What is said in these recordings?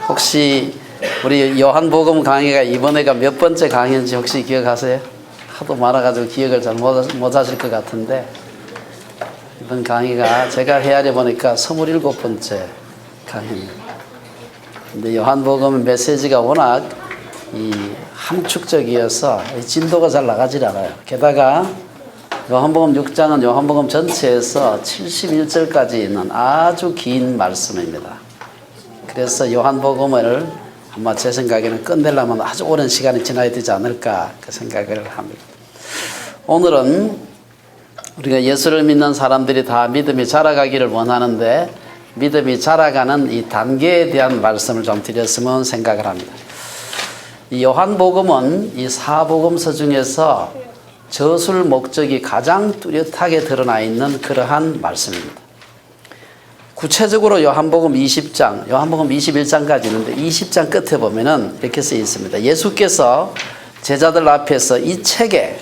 혹시 우리 요한복음 강의가 이번에가 몇 번째 강의인지 혹시 기억하세요? 하도 많아가지고 기억을 잘 못 하실 것 같은데, 이번 강의가 제가 헤아려 보니까 27번째 강의입니다. 근데 요한복음 메시지가 워낙 함축적이어서 진도가 잘 나가질 않아요. 게다가 요한복음 6장은 요한복음 전체에서 71절까지 있는 아주 긴 말씀입니다. 그래서 요한복음을 아마 제 생각에는 끝내려면 아주 오랜 시간이 지나야 되지 않을까 그 생각을 합니다. 오늘은 우리가 예수를 믿는 사람들이 다 믿음이 자라가기를 원하는데, 믿음이 자라가는 이 단계에 대한 말씀을 좀 드렸으면 생각을 합니다. 이 요한복음은 이 사복음서 중에서 저술 목적이 가장 뚜렷하게 드러나 있는 그러한 말씀입니다. 구체적으로 요한복음 20장, 요한복음 21장까지 있는데 20장 끝에 보면은 이렇게 쓰여 있습니다. 예수께서 제자들 앞에서 이 책에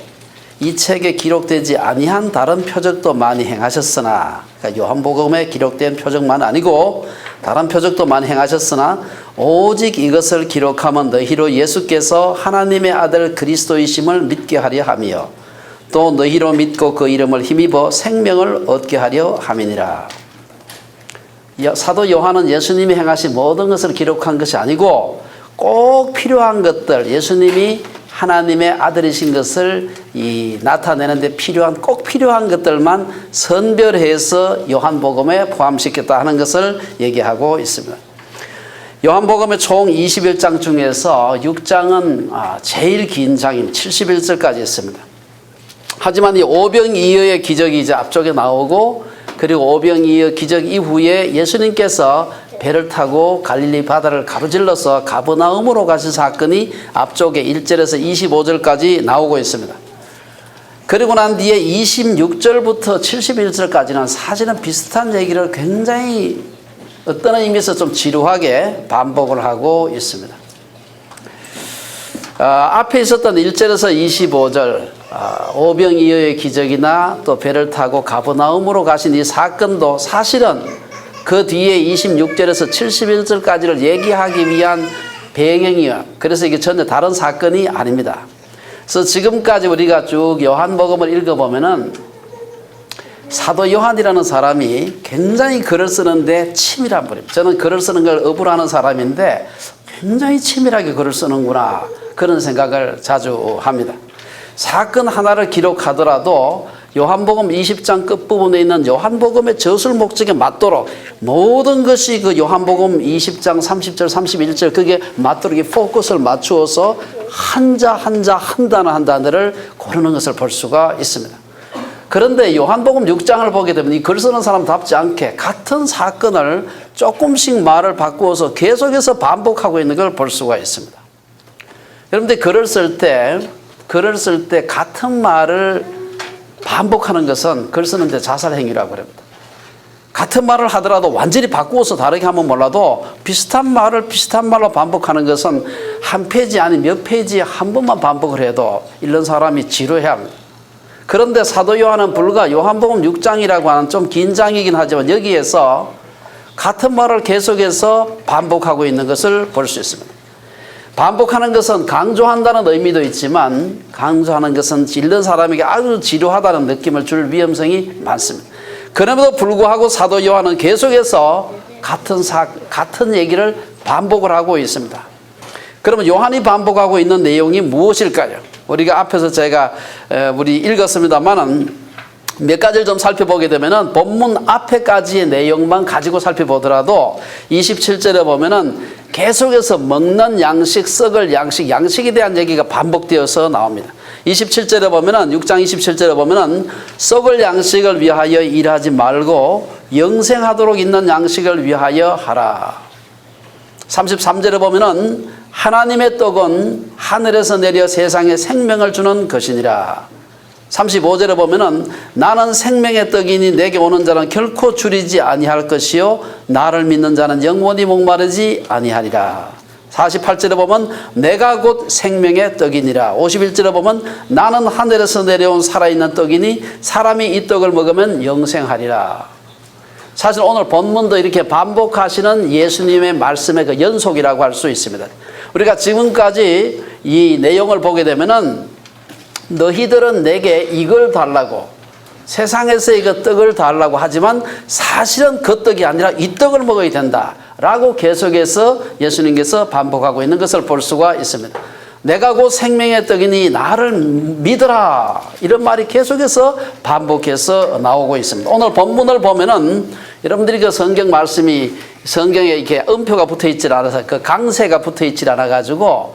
기록되지 아니한 다른 표적도 많이 행하셨으나, 그러니까 요한복음에 기록된 표적만 아니고 다른 표적도 많이 행하셨으나 오직 이것을 기록하면 너희로 예수께서 하나님의 아들 그리스도이심을 믿게 하려 하며 또 너희로 믿고 그 이름을 힘입어 생명을 얻게 하려 함이니라. 사도 요한은 예수님이 행하신 모든 것을 기록한 것이 아니고 꼭 필요한 것들, 예수님이 하나님의 아들이신 것을 나타내는데 꼭 필요한 것들만 선별해서 요한복음에 포함시켰다 하는 것을 얘기하고 있습니다. 요한복음의 총 21장 중에서 6장은 제일 긴 장입니다. 71절까지 있습니다. 하지만 이 오병이어의 기적이 이제 앞쪽에 나오고, 그리고 오병이어 기적 이후에 예수님께서 배를 타고 갈릴리 바다를 가로질러서 가버나움으로 가신 사건이 앞쪽에 1절에서 25절까지 나오고 있습니다. 그리고 난 뒤에 26절부터 71절까지는 사실은 비슷한 얘기를 굉장히 어떤 의미에서 좀 지루하게 반복을 하고 있습니다. 앞에 있었던 1절에서 25절 오병이어의 기적이나 또 배를 타고 가버나움으로 가신 이 사건도 사실은 그 뒤에 26절에서 71절까지를 얘기하기 위한 배경이에요. 그래서 이게 전혀 다른 사건이 아닙니다. 그래서 지금까지 우리가 쭉 요한복음을 읽어보면은 사도 요한이라는 사람이 굉장히 글을 쓰는데 치밀한 분입니다. 저는 글을 쓰는 걸 어불하는 사람인데 굉장히 치밀하게 글을 쓰는구나, 그런 생각을 자주 합니다. 사건 하나를 기록하더라도 요한복음 20장 끝부분에 있는 요한복음의 저술 목적에 맞도록 모든 것이 그 요한복음 20장 30절 31절 그게 맞도록 포커스를 맞추어서 한자 한 단어를 고르는 것을 볼 수가 있습니다. 그런데 요한복음 6장을 보게 되면 이 글 쓰는 사람답지 않게 같은 사건을 조금씩 말을 바꾸어서 계속해서 반복하고 있는 걸 볼 수가 있습니다. 여러분들 글을 쓸 때 같은 말을 반복하는 것은 글 쓰는데 자살행위라고 합니다. 같은 말을 하더라도 완전히 바꾸어서 다르게 하면 몰라도 비슷한 말로 반복하는 것은 한 페이지 아니 몇 페이지에 한 번만 반복을 해도 읽는 사람이 지루해야 합니다. 그런데 사도 요한은 불과 요한복음 6장이라고 하는 좀 긴 장이긴 하지만 여기에서 같은 말을 계속해서 반복하고 있는 것을 볼 수 있습니다. 반복하는 것은 강조한다는 의미도 있지만 강조하는 것은 읽는 사람에게 아주 지루하다는 느낌을 줄 위험성이 많습니다. 그럼에도 불구하고 사도 요한은 계속해서 같은 얘기를 반복을 하고 있습니다. 그러면 요한이 반복하고 있는 내용이 무엇일까요? 우리가 앞에서 우리 읽었습니다만은 몇 가지를 좀 살펴보게 되면은 본문 앞에까지의 내용만 가지고 살펴보더라도 27절에 보면은 계속해서 먹는 양식, 썩을 양식, 양식에 대한 얘기가 반복되어서 나옵니다. 27절에 보면은 6장 27절에 보면은 썩을 양식을 위하여 일하지 말고 영생하도록 있는 양식을 위하여 하라. 33절에 보면은 하나님의 떡은 하늘에서 내려 세상에 생명을 주는 것이니라. 35절에 보면은 나는 생명의 떡이니 내게 오는 자는 결코 줄이지 아니할 것이요 나를 믿는 자는 영원히 목마르지 아니하리라. 48절에 보면 내가 곧 생명의 떡이니라. 51절에 보면 나는 하늘에서 내려온 살아있는 떡이니 사람이 이 떡을 먹으면 영생하리라. 사실 오늘 본문도 이렇게 반복하시는 예수님의 말씀의 그 연속이라고 할 수 있습니다. 우리가 지금까지 이 내용을 보게 되면은 너희들은 내게 이걸 달라고, 세상에서의 그 떡을 달라고 하지만 사실은 그 떡이 아니라 이 떡을 먹어야 된다 라고 계속해서 예수님께서 반복하고 있는 것을 볼 수가 있습니다. 내가 곧 생명의 떡이니 나를 믿으라, 이런 말이 계속해서 반복해서 나오고 있습니다. 오늘 본문을 보면은 여러분들이 그 성경 말씀이 성경에 이렇게 음표가 붙어 있질 않아서, 그 강세가 붙어 있질 않아 가지고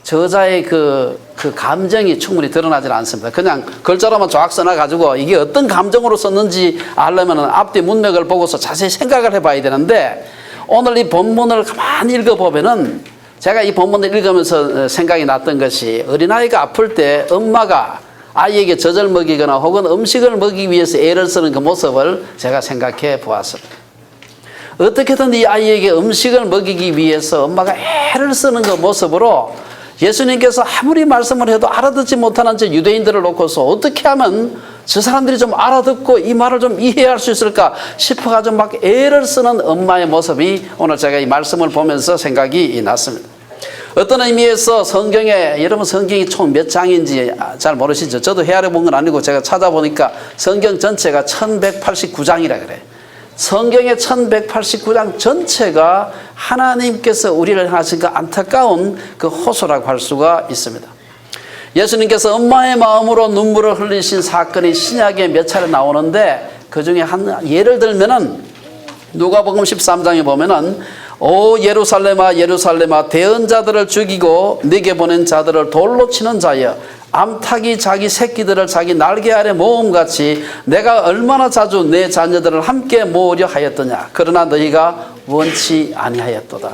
저자의 그 감정이 충분히 드러나질 않습니다. 그냥 글자로만 쫙 써놔 가지고 이게 어떤 감정으로 썼는지 알려면 앞뒤 문맥을 보고서 자세히 생각을 해봐야 되는데, 오늘 이 본문을 가만히 읽어보면은 제가 이 본문을 읽으면서 생각이 났던 것이, 어린아이가 아플 때 엄마가 아이에게 젖을 먹이거나 혹은 음식을 먹이기 위해서 애를 쓰는 그 모습을 제가 생각해 보았습니다. 어떻게든 이 아이에게 음식을 먹이기 위해서 엄마가 애를 쓰는 그 모습으로 예수님께서 아무리 말씀을 해도 알아듣지 못하는 저 유대인들을 놓고서 어떻게 하면 저 사람들이 좀 알아듣고 이 말을 좀 이해할 수 있을까 싶어가지고 막 애를 쓰는 엄마의 모습이 오늘 제가 이 말씀을 보면서 생각이 났습니다. 어떤 의미에서 성경에, 여러분 성경이 총 몇 장인지 잘 모르시죠? 저도 헤아려 본 건 아니고 제가 찾아보니까 성경 전체가 1189장이라 그래요. 성경의 1189장 전체가 하나님께서 우리를 향하신 그 안타까운 그 호소라고 할 수가 있습니다. 예수님께서 엄마의 마음으로 눈물을 흘리신 사건이 신약에 몇 차례 나오는데, 그 중에 한 예를 들면은 누가복음 13장에 보면은 오 예루살렘아 예루살렘아 대언자들을 죽이고 네게 보낸 자들을 돌로 치는 자여, 암탉이 자기 새끼들을 자기 날개 아래 모음같이 내가 얼마나 자주 내 자녀들을 함께 모으려 하였더냐. 그러나 너희가 원치 아니하였도다.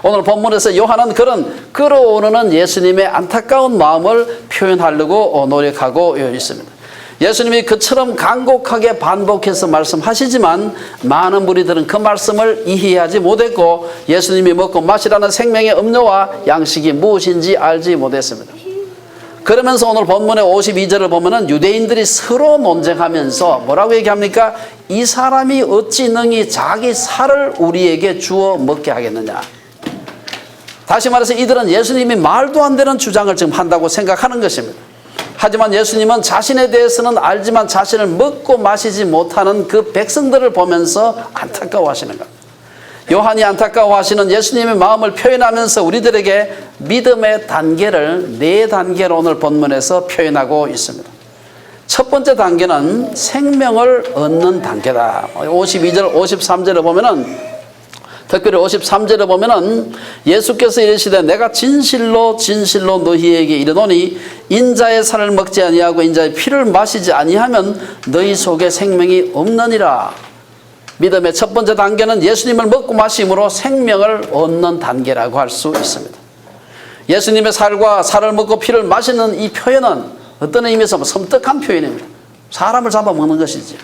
오늘 본문에서 요한은 그런 끌어오르는 예수님의 안타까운 마음을 표현하려고 노력하고 있습니다. 예수님이 그처럼 간곡하게 반복해서 말씀하시지만 많은 무리들은 그 말씀을 이해하지 못했고, 예수님이 먹고 마시라는 생명의 음료와 양식이 무엇인지 알지 못했습니다. 그러면서 오늘 본문의 52절을 보면은 유대인들이 서로 논쟁하면서 뭐라고 얘기합니까? 이 사람이 어찌 능히 자기 살을 우리에게 주어 먹게 하겠느냐. 다시 말해서 이들은 예수님이 말도 안 되는 주장을 지금 한다고 생각하는 것입니다. 하지만 예수님은 자신에 대해서는 알지만 자신을 먹고 마시지 못하는 그 백성들을 보면서 안타까워하시는 겁니다. 요한이 안타까워하시는 예수님의 마음을 표현하면서 우리들에게 믿음의 단계를 4단계로 오늘 본문에서 표현하고 있습니다. 첫 번째 단계는 생명을 얻는 단계다. 52절, 53절에 보면은, 특별히 53절에 보면은 예수께서 이르시되 내가 진실로 진실로 너희에게 이르노니 인자의 살을 먹지 아니하고 인자의 피를 마시지 아니하면 너희 속에 생명이 없느니라. 믿음의 첫 번째 단계는 예수님을 먹고 마심으로 생명을 얻는 단계라고 할 수 있습니다. 예수님의 살과 살을 먹고 피를 마시는 이 표현은 어떤 의미에서 섬뜩한 표현입니다. 사람을 잡아먹는 것이죠.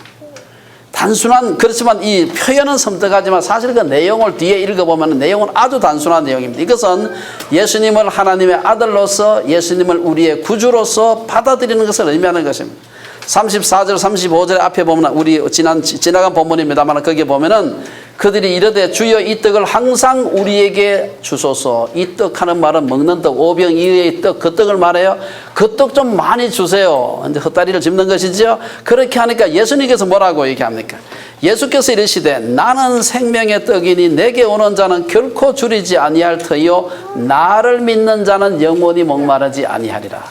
단순한, 그렇지만 이 표현은 섬뜩하지만 사실 그 내용을 뒤에 읽어보면 내용은 아주 단순한 내용입니다. 이것은 예수님을 하나님의 아들로서, 예수님을 우리의 구주로서 받아들이는 것을 의미하는 것입니다. 34절 35절 앞에 보면 우리 지나간 본문입니다만 거기에 보면은 그들이 이르되 주여 이 떡을 항상 우리에게 주소서. 이 떡 하는 말은 먹는 떡, 오병이어의 떡, 그 떡을 말해요. 그 떡 좀 많이 주세요. 이제 헛다리를 짚는 것이죠. 그렇게 하니까 예수님께서 뭐라고 얘기합니까? 예수께서 이르시되 나는 생명의 떡이니 내게 오는 자는 결코 줄이지 아니할 터이요 나를 믿는 자는 영원히 목마르지 아니하리라.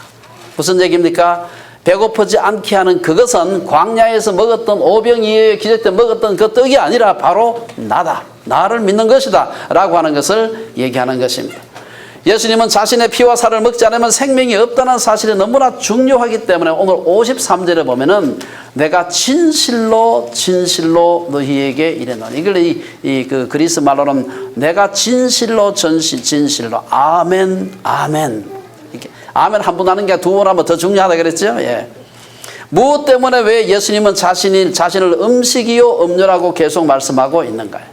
무슨 얘기입니까? 배고프지 않게 하는 그것은 광야에서 먹었던 오병이어의 기적 때 먹었던 그 떡이 아니라 바로 나다. 나를 믿는 것이다 라고 하는 것을 얘기하는 것입니다. 예수님은 자신의 피와 살을 먹지 않으면 생명이 없다는 사실이 너무나 중요하기 때문에 오늘 53절에 보면은 내가 진실로 진실로 너희에게 이르노니, 이걸 그 그리스 말로는 내가 진실로 진실로 아멘 아멘, 이렇게 아멘 한 번 하는 게 두 번 하면 더 중요하다 그랬죠. 예. 무엇 때문에 왜 예수님은 자신을 음식이요 음료라고 계속 말씀하고 있는가요?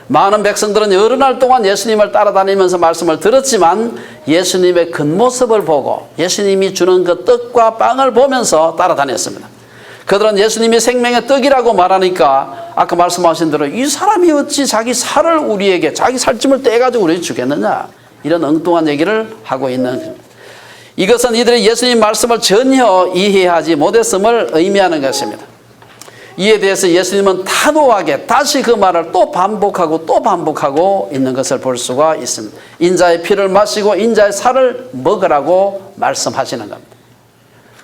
많은 백성들은 여러 날 동안 예수님을 따라다니면서 말씀을 들었지만 예수님의 겉모습을 보고 예수님이 주는 그 떡과 빵을 보면서 따라다녔습니다. 그들은 예수님이 생명의 떡이라고 말하니까 아까 말씀하신 대로 이 사람이 어찌 자기 살을 우리에게, 자기 살찜을 떼가지고 우리에게 주겠느냐, 이런 엉뚱한 얘기를 하고 있는 겁니다. 이것은 이들이 예수님 말씀을 전혀 이해하지 못했음을 의미하는 것입니다. 이에 대해서 예수님은 단호하게 다시 그 말을 또 반복하고 또 반복하고 있는 것을 볼 수가 있습니다. 인자의 피를 마시고 인자의 살을 먹으라고 말씀하시는 겁니다.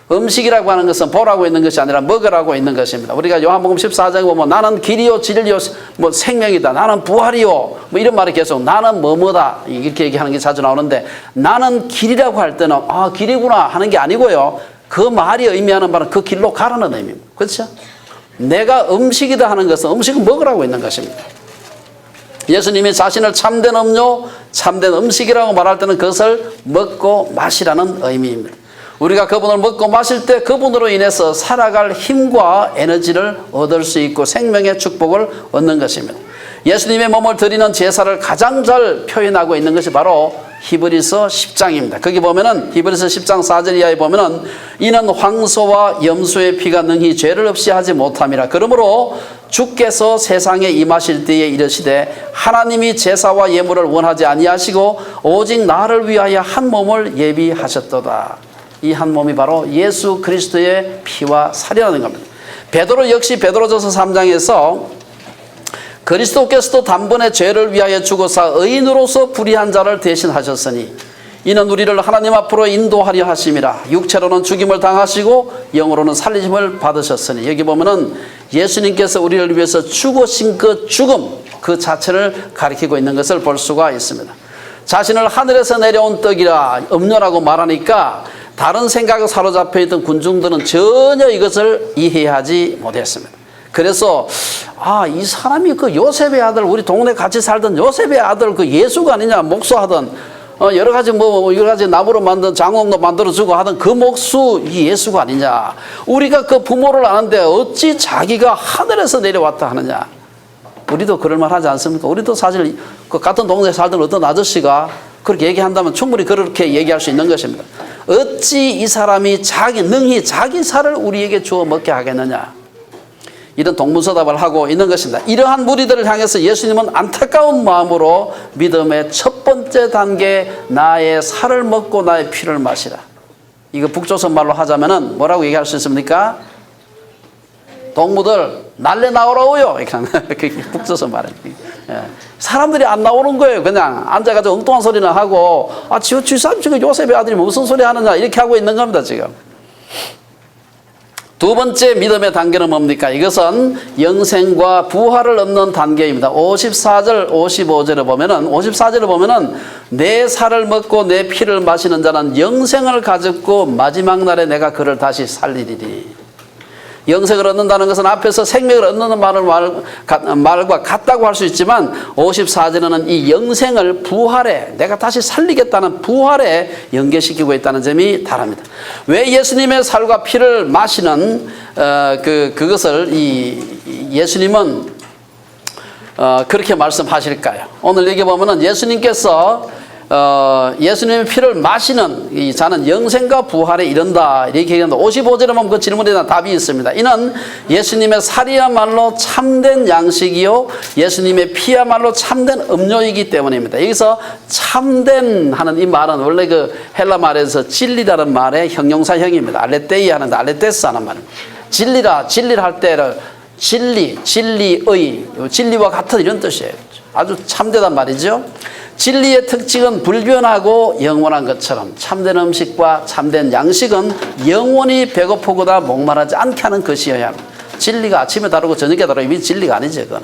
음식이라고 하는 것은 보라고 있는 것이 아니라 먹으라고 있는 것입니다. 우리가 요한복음 14장에 보면 나는 길이요 진리요 뭐 생명이다, 나는 부활이요 뭐 이런 말이 계속 나는 뭐뭐다 이렇게 얘기하는 게 자주 나오는데, 나는 길이라고 할 때는 아 길이구나 하는 게 아니고요, 그 말이 의미하는 바는 그 길로 가라는 의미입니다. 그렇죠? 내가 음식이다 하는 것은 음식을 먹으라고 있는 것입니다. 예수님이 자신을 참된 음료, 참된 음식이라고 말할 때는 그것을 먹고 마시라는 의미입니다. 우리가 그분을 먹고 마실 때 그분으로 인해서 살아갈 힘과 에너지를 얻을 수 있고 생명의 축복을 얻는 것입니다. 예수님의 몸을 드리는 제사를 가장 잘 표현하고 있는 것이 바로 히브리서 10장입니다. 거기 보면은 히브리서 10장 4절 이하에 보면은 이는 황소와 염소의 피가 능히 죄를 없이 하지 못함이라. 그러므로 주께서 세상에 임하실 때에 이르시되 하나님이 제사와 예물을 원하지 아니하시고 오직 나를 위하여 한 몸을 예비하셨도다. 이 한 몸이 바로 예수 그리스도의 피와 살이라는 겁니다. 베드로 역시 베드로전서 3장에서 그리스도께서도 단번에 죄를 위하여 죽으사 의인으로서 불의한 자를 대신하셨으니 이는 우리를 하나님 앞으로 인도하려 하심이라. 육체로는 죽임을 당하시고 영으로는 살리심을 받으셨으니, 여기 보면은 예수님께서 우리를 위해서 죽으신 그 죽음 그 자체를 가리키고 있는 것을 볼 수가 있습니다. 자신을 하늘에서 내려온 떡이라 음료라고 말하니까 다른 생각에 사로잡혀 있던 군중들은 전혀 이것을 이해하지 못했습니다. 그래서 이 사람이 그 요셉의 아들, 우리 동네 같이 살던 요셉의 아들 그 예수가 아니냐, 목수하던 여러 가지 여러 가지 나무로 만든 장롱도 만들어주고 하던 그 목수 이 예수가 아니냐, 우리가 그 부모를 아는데 어찌 자기가 하늘에서 내려왔다 하느냐. 우리도 그럴 만 하지 않습니까? 우리도 사실 그 같은 동네에 살던 어떤 아저씨가 그렇게 얘기한다면 충분히 그렇게 얘기할 수 있는 것입니다. 어찌 이 사람이 능히 자기 살을 우리에게 주어 먹게 하겠느냐, 이런 동문서답을 하고 있는 것입니다. 이러한 무리들을 향해서 예수님은 안타까운 마음으로 믿음의 첫 번째 단계, 나의 살을 먹고 나의 피를 마시라. 이거 북조선 말로 하자면은 뭐라고 얘기할 수 있습니까? 동무들 날래 나오라고요. 그게 북조선 말입니다. 사람들이 안 나오는 거예요. 그냥 앉아가지고 엉뚱한 소리나 하고 지금 요셉의 아들이 무슨 소리 하느냐 이렇게 하고 있는 겁니다. 지금 두 번째 믿음의 단계는 뭡니까? 이것은 영생과 부활을 얻는 단계입니다. 54절 55절을 보면은 내 살을 먹고 내 피를 마시는 자는 영생을 가졌고 마지막 날에 내가 그를 다시 살리리니. 영생을 얻는다는 것은 앞에서 생명을 얻는 말과 같다고 할 수 있지만 54절에는 이 영생을 부활에, 내가 다시 살리겠다는 부활에 연계시키고 있다는 점이 다릅니다. 왜 예수님의 살과 피를 마시는 그것을 예수님은 그렇게 말씀하실까요? 오늘 여기 보면은 예수님께서 예수님의 피를 마시는 이 자는 영생과 부활에 이른다 이렇게 얘기하는데, 55절에 보면 그 질문에 대한 답이 있습니다. 이는 예수님의 살이야말로 참된 양식이요 예수님의 피야말로 참된 음료이기 때문입니다. 여기서 참된 하는 이 말은 원래 그 헬라 말에서 진리라는 말의 형용사형입니다. 알레테이 하는데 알레테스 하는 말입니다. 진리를 할 때를 진리의, 진리와 같은 이런 뜻이에요. 아주 참되단 말이죠. 진리의 특징은 불변하고 영원한 것처럼 참된 음식과 참된 양식은 영원히 배고프거나 목마르지 않게 하는 것이어야 합니다. 진리가 아침에 다르고 저녁에 다르고 이게 진리가 아니죠. 그건.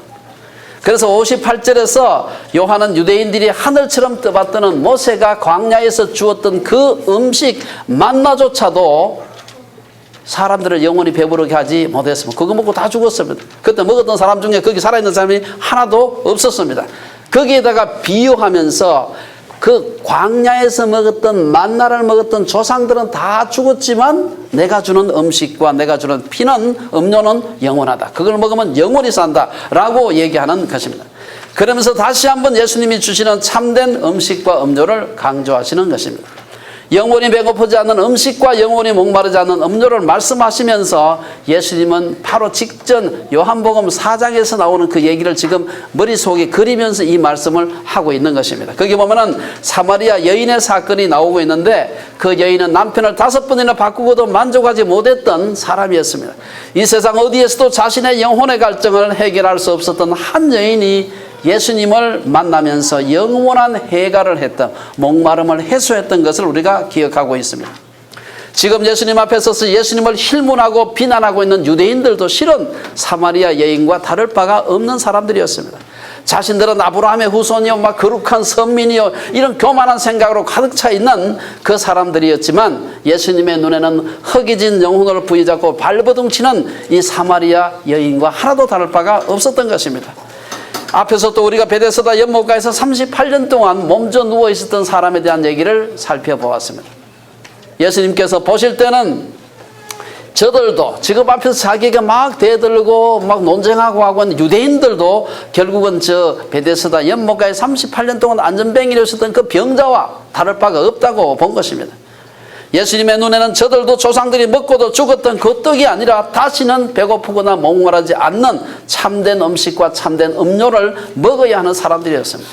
그래서 58절에서 요한은 유대인들이 하늘처럼 떠받드는 모세가 광야에서 주었던 그 음식 만나조차도 사람들을 영원히 배부르게 하지 못했습니다. 그거 먹고 다 죽었습니다. 그때 먹었던 사람 중에 거기 살아있는 사람이 하나도 없었습니다. 거기에다가 비유하면서 그 광야에서 먹었던 만나를 먹었던 조상들은 다 죽었지만 내가 주는 음식과 내가 주는 피는 음료는 영원하다. 그걸 먹으면 영원히 산다 라고 얘기하는 것입니다. 그러면서 다시 한번 예수님이 주시는 참된 음식과 음료를 강조하시는 것입니다. 영원히 배고프지 않는 음식과 영원히 목마르지 않는 음료를 말씀하시면서 예수님은 바로 직전 요한복음 4장에서 나오는 그 얘기를 지금 머릿속에 그리면서 이 말씀을 하고 있는 것입니다. 거기 보면은 사마리아 여인의 사건이 나오고 있는데 그 여인은 남편을 5번이나 바꾸고도 만족하지 못했던 사람이었습니다. 이 세상 어디에서도 자신의 영혼의 갈증을 해결할 수 없었던 한 여인이 예수님을 만나면서 영원한 해결을 했던, 목마름을 해소했던 것을 우리가 기억하고 있습니다. 지금 예수님 앞에 서서 예수님을 힐문하고 비난하고 있는 유대인들도 실은 사마리아 여인과 다를 바가 없는 사람들이었습니다. 자신들은 아브라함의 후손이요, 막 거룩한 선민이요, 이런 교만한 생각으로 가득 차 있는 그 사람들이었지만 예수님의 눈에는 허기진 영혼을 부여잡고 발버둥치는 이 사마리아 여인과 하나도 다를 바가 없었던 것입니다. 앞에서 또 우리가 베데스다 연못가에서 38년 동안 몸져 누워 있었던 사람에 대한 얘기를 살펴보았습니다. 예수님께서 보실 때는 저들도 지금 앞에서 자기가 막 대들고 막 논쟁하고 하고 있는 유대인들도 결국은 저 베데스다 연못가에 38년 동안 안전병이로 있었던 그 병자와 다를 바가 없다고 본 것입니다. 예수님의 눈에는 저들도 조상들이 먹고도 죽었던 그 떡이 아니라 다시는 배고프거나 목마르지 않는 참된 음식과 참된 음료를 먹어야 하는 사람들이었습니다.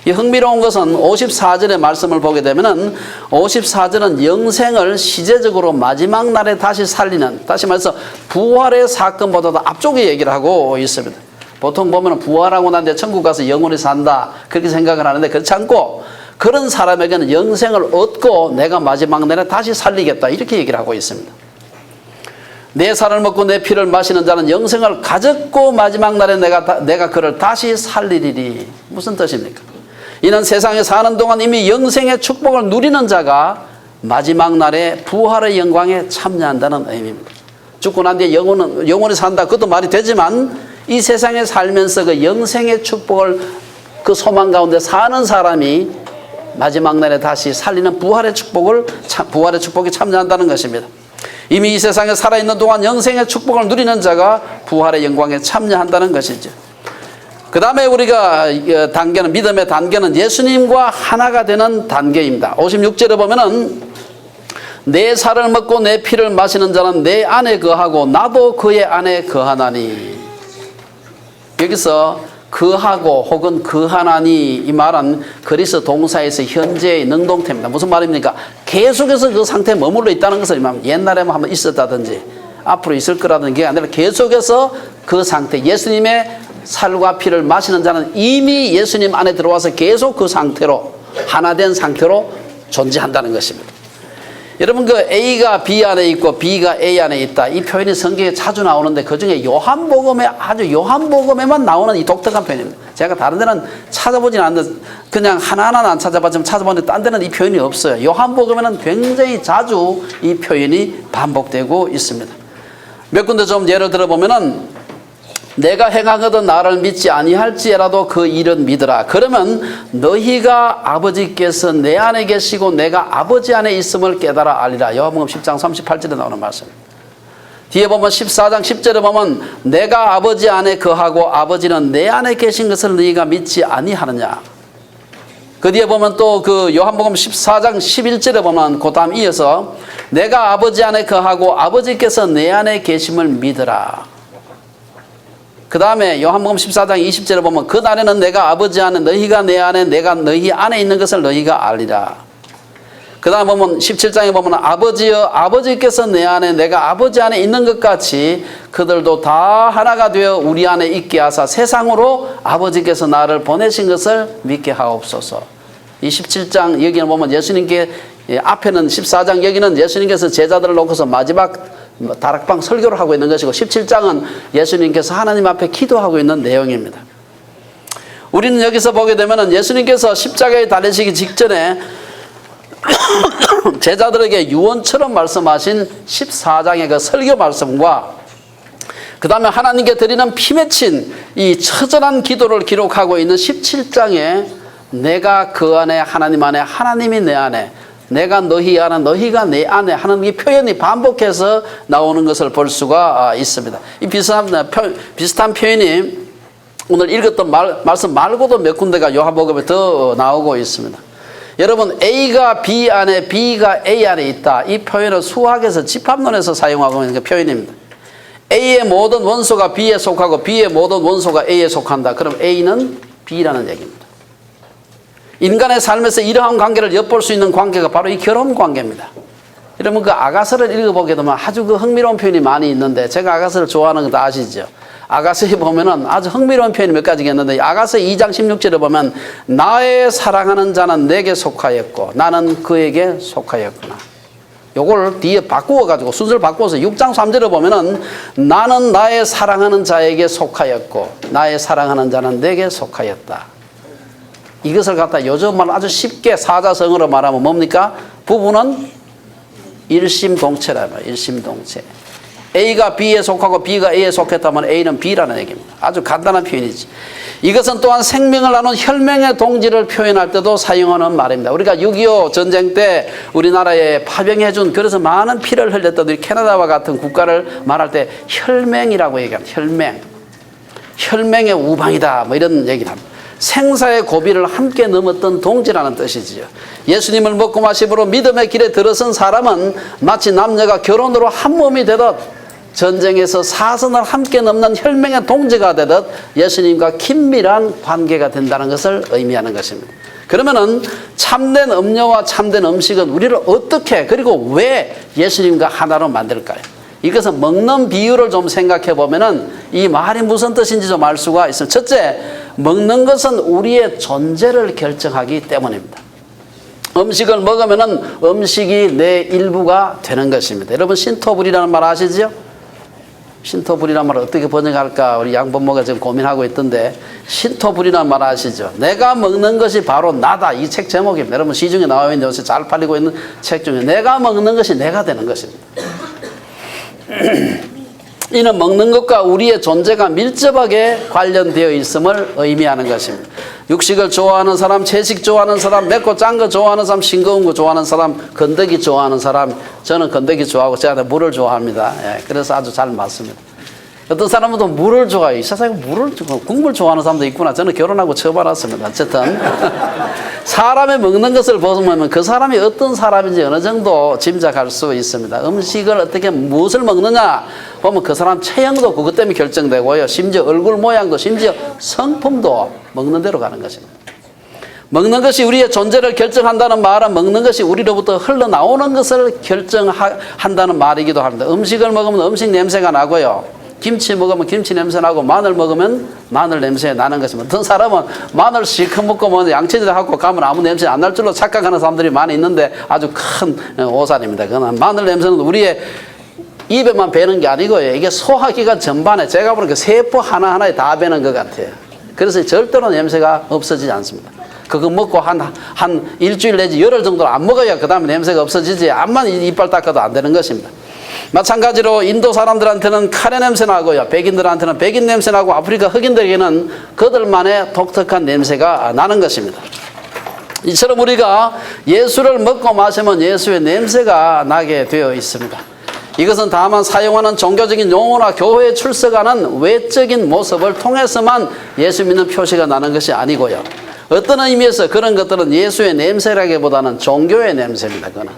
이 흥미로운 것은 54절의 말씀을 보게 되면은 54절은 영생을 시제적으로 마지막 날에 다시 살리는, 다시 말해서 부활의 사건보다도 앞쪽에 얘기를 하고 있습니다. 보통 보면 부활하고 난 뒤에 천국 가서 영원히 산다 그렇게 생각을 하는데 그렇지 않고 그런 사람에게는 영생을 얻고 내가 마지막 날에 다시 살리겠다 이렇게 얘기를 하고 있습니다. 내 살을 먹고 내 피를 마시는 자는 영생을 가졌고 마지막 날에 내가 그를 다시 살리리니. 무슨 뜻입니까? 이는 세상에 사는 동안 이미 영생의 축복을 누리는 자가 마지막 날에 부활의 영광에 참여한다는 의미입니다. 죽고 난 뒤에 영원히 산다 그것도 말이 되지만 이 세상에 살면서 그 영생의 축복을 그 소망 가운데 사는 사람이 마지막 날에 다시 살리는 부활의 축복에 참여한다는 것입니다. 이미 이 세상에 살아있는 동안 영생의 축복을 누리는 자가 부활의 영광에 참여한다는 것이죠. 그 다음에 우리가 단계는, 믿음의 단계는 예수님과 하나가 되는 단계입니다. 56절에 보면은 내 살을 먹고 내 피를 마시는 자는 내 안에 거하고 나도 그의 안에 거하나니. 여기서 거하고 혹은 거하나니 이 말은 그리스 동사에서 현재의 능동태입니다. 무슨 말입니까? 계속해서 그 상태에 머물러 있다는 것을 옛날에 한번 있었다든지 앞으로 있을 거라는 게 아니라 계속해서 그 상태, 예수님의 살과 피를 마시는 자는 이미 예수님 안에 들어와서 계속 그 상태로, 하나 된 상태로 존재한다는 것입니다. 여러분, 그 A가 B 안에 있고 B가 A 안에 있다, 이 표현이 성경에 자주 나오는데 그 중에 요한복음에만 나오는 이 독특한 표현입니다. 제가 다른 데는 찾아보진 않는데 그냥 하나하나는 안 찾아봤지만 찾아보는데 딴 데는 이 표현이 없어요. 요한복음에는 굉장히 자주 이 표현이 반복되고 있습니다. 몇 군데 좀 예를 들어보면은 내가 행하거든 나를 믿지 아니할지라도 그 일은 믿으라. 그러면 너희가 아버지께서 내 안에 계시고 내가 아버지 안에 있음을 깨달아 알리라. 요한복음 10장 38절에 나오는 말씀. 뒤에 보면 14장 10절에 보면 내가 아버지 안에 거하고 아버지는 내 안에 계신 것을 너희가 믿지 아니하느냐. 그 뒤에 보면 또 그 요한복음 14장 11절에 보면 그 다음 이어서 내가 아버지 안에 거하고 아버지께서 내 안에 계심을 믿으라. 그 다음에 요한복음 14장 20절에 보면 그 날에는 내가 아버지 안에 너희가 내 안에 내가 너희 안에 있는 것을 너희가 알리라. 그 다음에 보면 17장에 보면 아버지여 아버지께서 내 안에 내가 아버지 안에 있는 것 같이 그들도 다 하나가 되어 우리 안에 있게 하사 세상으로 아버지께서 나를 보내신 것을 믿게 하옵소서. 이 17장 여기는 보면 예수님께 앞에는 14장 여기는 예수님께서 제자들을 놓고서 마지막 다락방 설교를 하고 있는 것이고 17장은 예수님께서 하나님 앞에 기도하고 있는 내용입니다. 우리는 여기서 보게 되면 예수님께서 십자가에 달리시기 직전에 제자들에게 유언처럼 말씀하신 14장의 그 설교 말씀과 그 다음에 하나님께 드리는 피 맺힌 이 처절한 기도를 기록하고 있는 17장에 내가 그 안에 하나님 안에 하나님이 내 안에 내가 너희 안에 너희가 내 안에 하는 이 표현이 반복해서 나오는 것을 볼 수가 있습니다. 이 비슷한 표현이 오늘 읽었던 말씀 말고도 몇 군데가 요한복음에 더 나오고 있습니다. 여러분 A가 B 안에 B가 A 안에 있다. 이 표현은 수학에서 집합론에서 사용하고 있는 표현입니다. A의 모든 원소가 B에 속하고 B의 모든 원소가 A에 속한다. 그럼 A는 B라는 얘기입니다. 인간의 삶에서 이러한 관계를 엿볼 수 있는 관계가 바로 이 결혼 관계입니다. 여러분 그 아가서를 읽어보게 되면 아주 그 흥미로운 표현이 많이 있는데 제가 아가서를 좋아하는 거 다 아시죠? 아가서에 보면은 아주 흥미로운 표현이 몇 가지가 있는데 아가서 2장 16절에 보면 나의 사랑하는 자는 내게 속하였고 나는 그에게 속하였구나. 요걸 뒤에 바꾸어 가지고 순서를 바꾸어서 6장 3절에 보면은 나는 나의 사랑하는 자에게 속하였고 나의 사랑하는 자는 내게 속하였다. 이것을 갖다 요즘 말 아주 쉽게 사자성어로 말하면 뭡니까? 부부는 일심동체라 말이에요. 일심동체. A가 B에 속하고 B가 A에 속했다면 A는 B라는 얘기입니다. 아주 간단한 표현이지. 이것은 또한 생명을 나눈 혈맹의 동지를 표현할 때도 사용하는 말입니다. 우리가 6.25 전쟁 때 우리나라에 파병해준 그래서 많은 피를 흘렸던 우리 캐나다와 같은 국가를 말할 때 혈맹이라고 얘기합니다. 혈맹. 혈맹의 우방이다. 뭐 이런 얘기를 합니다. 생사의 고비를 함께 넘었던 동지라는 뜻이지요. 예수님을 먹고 마심으로 믿음의 길에 들어선 사람은 마치 남녀가 결혼으로 한 몸이 되듯 전쟁에서 사선을 함께 넘는 혈맹의 동지가 되듯 예수님과 긴밀한 관계가 된다는 것을 의미하는 것입니다. 그러면은 참된 음료와 참된 음식은 우리를 어떻게 그리고 왜 예수님과 하나로 만들까요? 이것은 먹는 비유를 좀 생각해 보면은 이 말이 무슨 뜻인지 좀 알 수가 있습니다. 첫째, 먹는 것은 우리의 존재를 결정하기 때문입니다. 음식을 먹으면은 음식이 내 일부가 되는 것입니다. 여러분 신토불이라는 말 아시죠? 신토불이라는 말을 어떻게 번역할까 우리 양본모가 지금 고민하고 있던데 신토불이라는 말 아시죠? 내가 먹는 것이 바로 나다. 이 책 제목입니다. 여러분 시중에 나와 있는 요새 잘 팔리고 있는 책 중에 내가 먹는 것이 내가 되는 것입니다. 이는 먹는 것과 우리의 존재가 밀접하게 관련되어 있음을 의미하는 것입니다. 육식을 좋아하는 사람, 채식 좋아하는 사람, 맵고 짠 거 좋아하는 사람, 싱거운 거 좋아하는 사람, 건더기 좋아하는 사람, 저는 건더기 좋아하고 제가 물을 좋아합니다. 예, 그래서 아주 잘 맞습니다. 어떤 사람은 또 물을 좋아해요. 이 세상에 국물 좋아하는 사람도 있구나. 저는 결혼하고 처음 알았습니다. 어쨌든 사람의 먹는 것을 보면 그 사람이 어떤 사람인지 어느 정도 짐작할 수 있습니다. 음식을 어떻게 무엇을 먹느냐 보면 그 사람 체형도 그것 때문에 결정되고요. 심지어 얼굴 모양도 심지어 성품도 먹는 대로 가는 것입니다. 먹는 것이 우리의 존재를 결정한다는 말은 먹는 것이 우리로부터 흘러나오는 것을 결정한다는 말이기도 합니다. 음식을 먹으면 음식 냄새가 나고요. 김치 먹으면 김치 냄새 나고 마늘 먹으면 마늘 냄새 나는 것입니다. 어떤 사람은 마늘 실컷 먹고 뭐 양치질 하고 가면 아무 냄새 안 날 줄로 착각하는 사람들이 많이 있는데 아주 큰 오산입니다. 그건 마늘 냄새는 우리의 입에만 배는 게 아니고요. 이게 소화기관 전반에 제가 보니까 세포 하나하나에 다 배는 것 같아요. 그래서 절대로 냄새가 없어지지 않습니다. 그거 먹고 한 일주일 내지 열흘 정도 안 먹어야 그 다음에 냄새가 없어지지 암만 이빨 닦아도 안 되는 것입니다. 마찬가지로 인도 사람들한테는 카레 냄새 나고요. 백인들한테는 백인 냄새 나고 아프리카 흑인들에게는 그들만의 독특한 냄새가 나는 것입니다. 이처럼 우리가 예수를 먹고 마시면 예수의 냄새가 나게 되어 있습니다. 이것은 다만 사용하는 종교적인 용어나 교회에 출석하는 외적인 모습을 통해서만 예수 믿는 표시가 나는 것이 아니고요. 어떤 의미에서 그런 것들은 예수의 냄새라기보다는 종교의 냄새입니다. 그거는.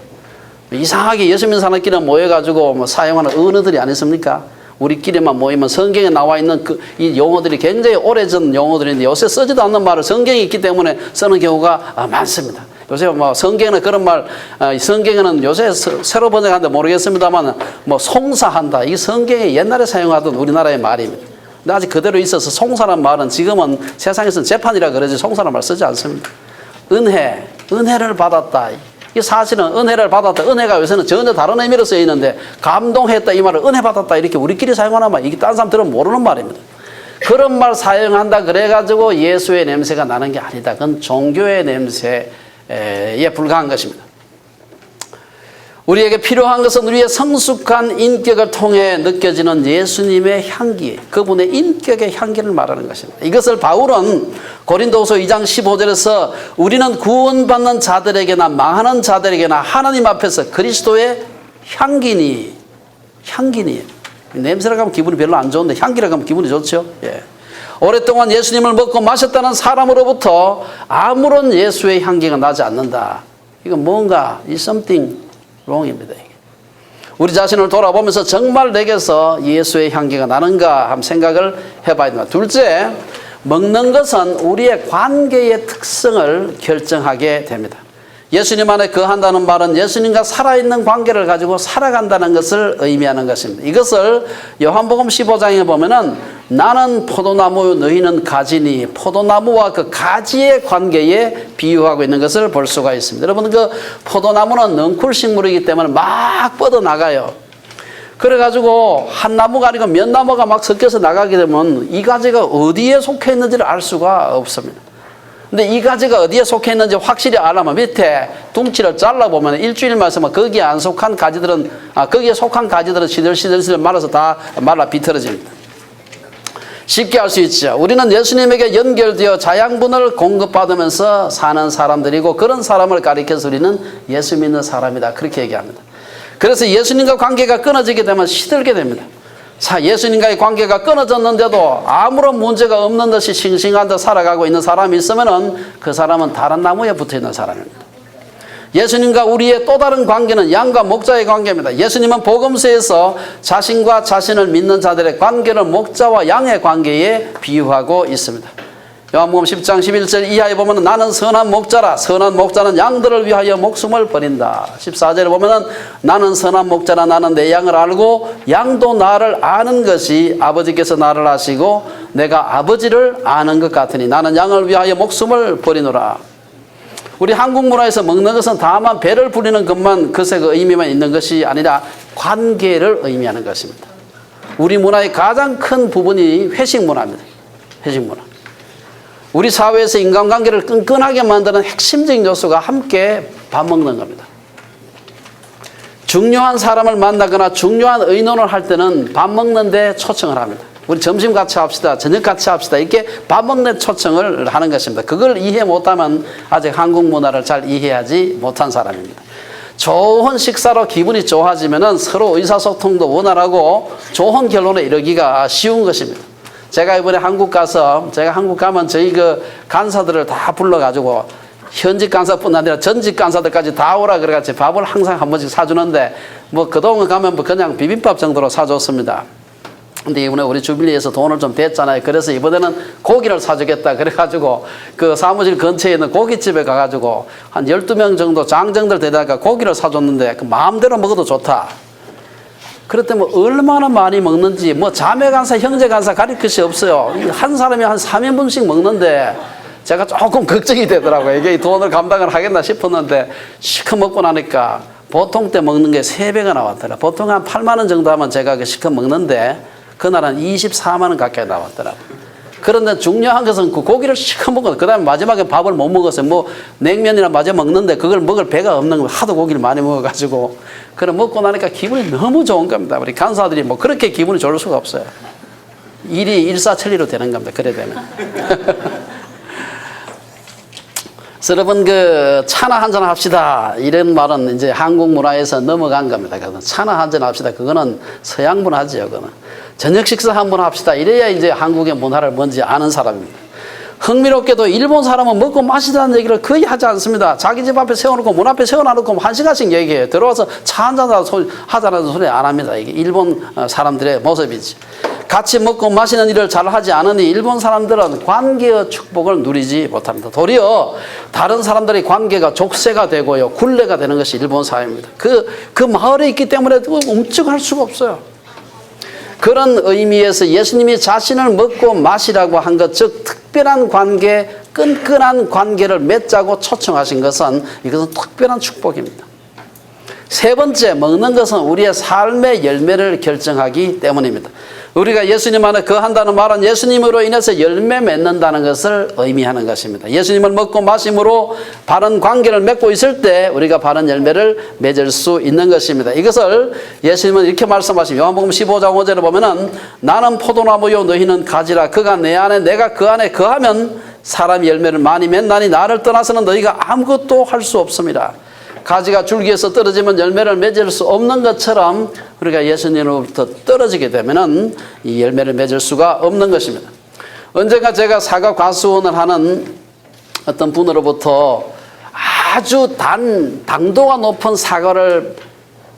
이상하게 예수 믿는 사람끼리 모여가지고 뭐 사용하는 언어들이 아니십니까? 우리끼리만 모이면 성경에 나와 있는 이 용어들이 굉장히 오래전 용어들인데 요새 쓰지도 않는 말을 성경이 있기 때문에 쓰는 경우가 많습니다. 요새 뭐 성경에는 그런 말, 성경에는 요새 새로 번역하는데 모르겠습니다만 뭐 송사한다. 이 성경에 옛날에 사용하던 우리나라의 말입니다. 근데 아직 그대로 있어서 송사란 말은 지금은 세상에서는 재판이라 그러지 송사란 말 쓰지 않습니다. 은혜를 받았다. 이 사실은 은혜를 받았다. 은혜가 요새는 전혀 다른 의미로 쓰이는데 감동했다 이 말을 은혜 받았다 이렇게 우리끼리 사용하는 말 이게 다른 사람들은 모르는 말입니다. 그런 말 사용한다 그래가지고 예수의 냄새가 나는 게 아니다. 그건 종교의 냄새에 불과한 것입니다. 우리에게 필요한 것은 우리의 성숙한 인격을 통해 느껴지는 예수님의 향기, 그분의 인격의 향기를 말하는 것입니다. 이것을 바울은 고린도후서 2장 15절에서 우리는 구원받는 자들에게나 망하는 자들에게나 하나님 앞에서 그리스도의 향기니 냄새라고 하면 기분이 별로 안 좋은데 향기라고 하면 기분이 좋죠. 예. 오랫동안 예수님을 먹고 마셨다는 사람으로부터 아무런 예수의 향기가 나지 않는다. 이건 뭔가 something wrong입니다. 우리 자신을 돌아보면서 정말 내게서 예수의 향기가 나는가 한번 생각을 해봐야 됩니다. 둘째, 먹는 것은 우리의 관계의 특성을 결정하게 됩니다. 예수님 안에 거한다는 말은 예수님과 살아있는 관계를 가지고 살아간다는 것을 의미하는 것입니다. 이것을 요한복음 15장에 보면은 나는 포도나무 너희는 가지니 포도나무와 그 가지의 관계에 비유하고 있는 것을 볼 수가 있습니다. 여러분 그 포도나무는 넝쿨식물이기 때문에 막 뻗어나가요. 그래가지고 한 나무가 아니고 몇 나무가 막 섞여서 나가게 되면 이 가지가 어디에 속해 있는지를 알 수가 없습니다. 근데 이 가지가 어디에 속해 있는지 확실히 알려면 밑에 둥치를 잘라보면 일주일만 있으면 거기에 안 속한 가지들은 거기에 속한 가지들은 시들시들 말라서 다 말라 비틀어집니다. 쉽게 알 수 있죠. 우리는 예수님에게 연결되어 자양분을 공급받으면서 사는 사람들이고 그런 사람을 가리켜서 우리는 예수 믿는 사람이다 그렇게 얘기합니다. 그래서 예수님과 관계가 끊어지게 되면 시들게 됩니다. 예수님과의 관계가 끊어졌는데도 아무런 문제가 없는 듯이 싱싱한 듯 살아가고 있는 사람이 있으면은 그 사람은 다른 나무에 붙어 있는 사람입니다. 예수님과 우리의 또 다른 관계는 양과 목자의 관계입니다. 예수님은 복음서에서 자신과 자신을 믿는 자들의 관계를 목자와 양의 관계에 비유하고 있습니다. 요한복음 10장 11절 이하에 보면 나는 선한 목자라 선한 목자는 양들을 위하여 목숨을 버린다. 14절에 보면 나는 선한 목자라 나는 내 양을 알고 양도 나를 아는 것이 아버지께서 나를 아시고 내가 아버지를 아는 것 같으니 나는 양을 위하여 목숨을 버리노라. 우리 한국 문화에서 먹는 것은 다만 배를 부리는 것만 그새 그 의미만 있는 것이 아니라 관계를 의미하는 것입니다. 우리 문화의 가장 큰 부분이 회식 문화입니다. 회식 문화. 우리 사회에서 인간관계를 끈끈하게 만드는 핵심적인 요소가 함께 밥 먹는 겁니다. 중요한 사람을 만나거나 중요한 의논을 할 때는 밥 먹는 데 초청을 합니다. 우리 점심 같이 합시다. 저녁 같이 합시다. 이렇게 밥 먹는 데 초청을 하는 것입니다. 그걸 이해 못하면 아직 한국 문화를 잘 이해하지 못한 사람입니다. 좋은 식사로 기분이 좋아지면 서로 의사소통도 원활하고 좋은 결론에 이르기가 쉬운 것입니다. 제가 이번에 한국 가서 제가 한국 가면 저희 그 간사들을 다 불러가지고 현직 간사뿐 아니라 전직 간사들까지 다 오라 그래가지고 밥을 항상 한 번씩 사주는데 뭐 그동안 가면 뭐 그냥 비빔밥 정도로 사줬습니다. 근데 이번에 우리 주빌리에서 돈을 좀 댔잖아요. 그래서 이번에는 고기를 사주겠다 그래가지고 그 사무실 근처에 있는 고깃집에 가가지고 한 12명 정도 장정들 되다가 고기를 사줬는데 그 마음대로 먹어도 좋다. 그럴 때 뭐 얼마나 많이 먹는지 뭐 자매 간사 형제 간사 가릴 것이 없어요. 한 사람이 한 3인분씩 먹는데 제가 조금 걱정이 되더라고요. 이게 돈을 감당을 하겠나 싶었는데 시커 먹고 나니까 보통 때 먹는 게 3배가 나왔더라고요. 보통 한 8만 원 정도 하면 제가 시커 먹는데 그날은 24만 원 가까이 나왔더라고요. 그런데 중요한 것은 그 고기를 시커 먹고 그 다음에 마지막에 밥을 못 먹었어요. 뭐 냉면이나 마저 먹는데 그걸 먹을 배가 없는 거예요. 하도 고기를 많이 먹어가지고. 그래 먹고 나니까 기분이 너무 좋은 겁니다. 우리 간사들이 뭐 그렇게 기분이 좋을 수가 없어요. 일이 일사천리로 되는 겁니다. 그래 되면. 여러분 그 차나 한잔 합시다 이런 말은 이제 한국 문화에서 넘어간 겁니다. 그래서 차나 한잔 합시다 그거는 서양 문화죠. 그거는 저녁 식사 한번 합시다 이래야 이제 한국의 문화를 뭔지 아는 사람입니다. 흥미롭게도 일본 사람은 먹고 마시자는 얘기를 거의 하지 않습니다. 자기 집 앞에 세워놓고 문 앞에 세워놔놓고 1시간씩 얘기해요. 들어와서 차 한잔 하자는 소리 안 합니다. 이게 일본 사람들의 모습이지. 같이 먹고 마시는 일을 잘 하지 않으니 일본 사람들은 관계의 축복을 누리지 못합니다. 도리어 다른 사람들의 관계가 족쇄가 되고요. 굴레가 되는 것이 일본 사회입니다. 그 마을에 있기 때문에 움직할 수가 없어요. 그런 의미에서 예수님이 자신을 먹고 마시라고 한 것, 즉 특별한 관계, 끈끈한 관계를 맺자고 초청하신 것은 이것은 특별한 축복입니다. 세 번째, 먹는 것은 우리의 삶의 열매를 결정하기 때문입니다. 우리가 예수님 안에 거한다는 말은 예수님으로 인해서 열매 맺는다는 것을 의미하는 것입니다. 예수님을 먹고 마심으로 바른 관계를 맺고 있을 때 우리가 바른 열매를 맺을 수 있는 것입니다. 이것을 예수님은 이렇게 말씀하십니다. 요한복음 15장 5절에 보면은 나는 포도나무요 너희는 가지라 그가 내 안에 내가 그 안에 거하면 사람이 열매를 많이 맺나니 나를 떠나서는 너희가 아무것도 할 수 없습니다. 가지가 줄기에서 떨어지면 열매를 맺을 수 없는 것처럼 우리가 예수님으로부터 떨어지게 되면은 이 열매를 맺을 수가 없는 것입니다. 언젠가 제가 사과 과수원을 하는 어떤 분으로부터 아주 당도가 높은 사과를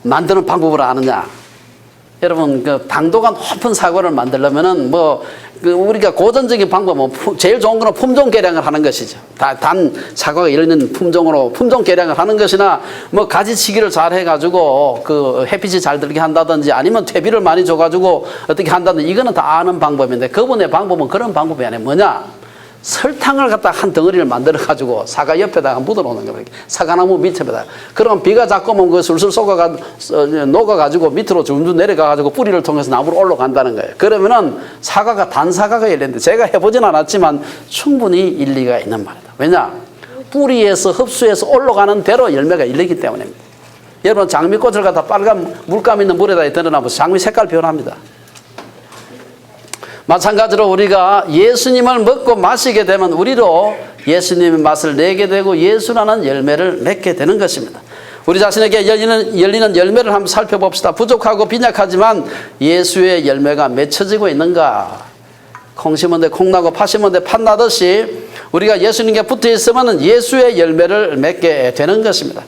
만드는 방법을 아느냐? 여러분, 그 당도가 높은 사과를 만들려면은 우리가 고전적인 방법은 제일 좋은 거는 품종 개량을 하는 것이죠. 단 사과가 열리는 품종으로 품종 개량을 하는 것이나 가지치기를 잘 해가지고 그 햇빛이 잘 들게 한다든지 아니면 퇴비를 많이 줘가지고 어떻게 한다든지 이거는 다 아는 방법인데 그분의 방법은 그런 방법이 아니에요. 뭐냐? 설탕을 갖다 한 덩어리를 만들어가지고 사과 옆에다가 묻어놓는 거예요. 사과나무 밑에다가. 그러면 비가 자꾸 오면 그 술술 녹아가지고 밑으로 줌줌 내려가가지고 뿌리를 통해서 나무로 올라간다는 거예요. 그러면은 사과가 단 사과가 열리는데 제가 해보진 않았지만 충분히 일리가 있는 말이다. 왜냐? 뿌리에서 흡수해서 올라가는 대로 열매가 열리기 때문입니다. 여러분, 장미꽃을 갖다 빨간 물감 있는 물에다 드러나면 장미 색깔 변합니다. 마찬가지로 우리가 예수님을 먹고 마시게 되면 우리도 예수님의 맛을 내게 되고 예수라는 열매를 맺게 되는 것입니다. 우리 자신에게 열리는 열매를 한번 살펴봅시다. 부족하고 빈약하지만 예수의 열매가 맺혀지고 있는가? 콩 심은 데 콩 나고 팥 심은 데 팥 나듯이 우리가 예수님께 붙어 있으면 예수의 열매를 맺게 되는 것입니다.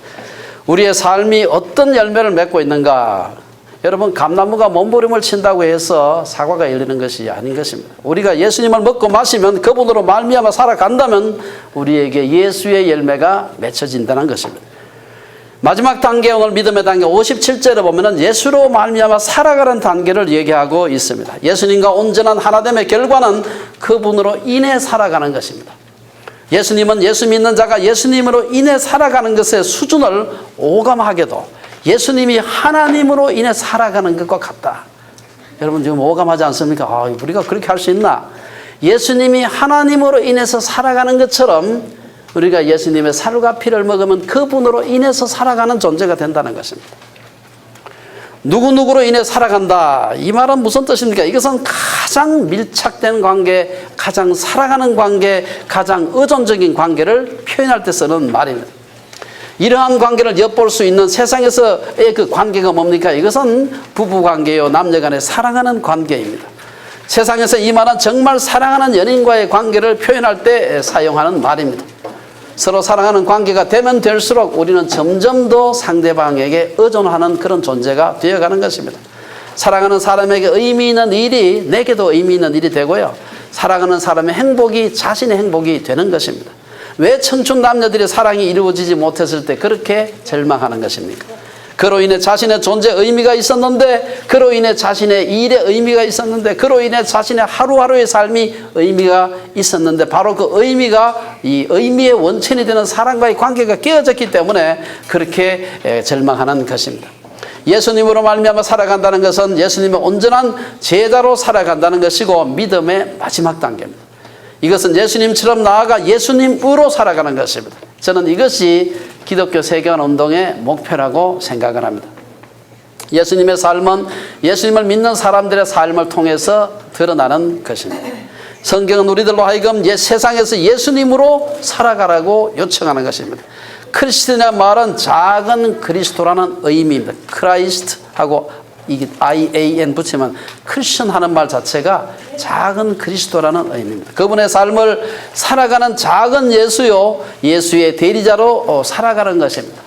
우리의 삶이 어떤 열매를 맺고 있는가? 여러분, 감나무가 몸부림을 친다고 해서 사과가 열리는 것이 아닌 것입니다. 우리가 예수님을 먹고 마시면 그분으로 말미암아 살아간다면 우리에게 예수의 열매가 맺혀진다는 것입니다. 마지막 단계, 오늘 믿음의 단계 57절에 보면은 예수로 말미암아 살아가는 단계를 얘기하고 있습니다. 예수님과 온전한 하나됨의 결과는 그분으로 인해 살아가는 것입니다. 예수님은 예수 믿는 자가 예수님으로 인해 살아가는 것의 수준을 오감하게도 예수님이 하나님으로 인해 살아가는 것과 같다. 여러분 지금 오감하지 않습니까? 우리가 그렇게 할 수 있나? 예수님이 하나님으로 인해서 살아가는 것처럼 우리가 예수님의 살과 피를 먹으면 그분으로 인해서 살아가는 존재가 된다는 것입니다. 누구누구로 인해 살아간다. 이 말은 무슨 뜻입니까? 이것은 가장 밀착된 관계, 가장 살아가는 관계, 가장 의존적인 관계를 표현할 때 쓰는 말입니다. 이러한 관계를 엿볼 수 있는 세상에서의 그 관계가 뭡니까? 이것은 부부관계요, 남녀간의 사랑하는 관계입니다. 세상에서 이 말은 정말 사랑하는 연인과의 관계를 표현할 때 사용하는 말입니다. 서로 사랑하는 관계가 되면 될수록 우리는 점점 더 상대방에게 의존하는 그런 존재가 되어가는 것입니다. 사랑하는 사람에게 의미 있는 일이 내게도 의미 있는 일이 되고요, 사랑하는 사람의 행복이 자신의 행복이 되는 것입니다. 왜 청춘 남녀들의 사랑이 이루어지지 못했을 때 그렇게 절망하는 것입니까? 그로 인해 자신의 존재에 의미가 있었는데, 그로 인해 자신의 일에 의미가 있었는데, 그로 인해 자신의 하루하루의 삶이 의미가 있었는데, 바로 그 의미가 이 의미의 원천이 되는 사랑과의 관계가 깨어졌기 때문에 그렇게 절망하는 것입니다. 예수님으로 말미암아 살아간다는 것은 예수님의 온전한 제자로 살아간다는 것이고 믿음의 마지막 단계입니다. 이것은 예수님처럼 나아가 예수님으로 살아가는 것입니다. 저는 이것이 기독교 세계관 운동의 목표라고 생각을 합니다. 예수님의 삶은 예수님을 믿는 사람들의 삶을 통해서 드러나는 것입니다. 성경은 우리들로 하여금 세상에서 예수님으로 살아가라고 요청하는 것입니다. 크리스천의 말은 작은 그리스도라는 의미입니다. 크라이스트하고 이게 IAN 붙이면 크리스천 하는 말 자체가 작은 그리스도라는 의미입니다. 그분의 삶을 살아가는 작은 예수요, 예수의 대리자로 살아가는 것입니다.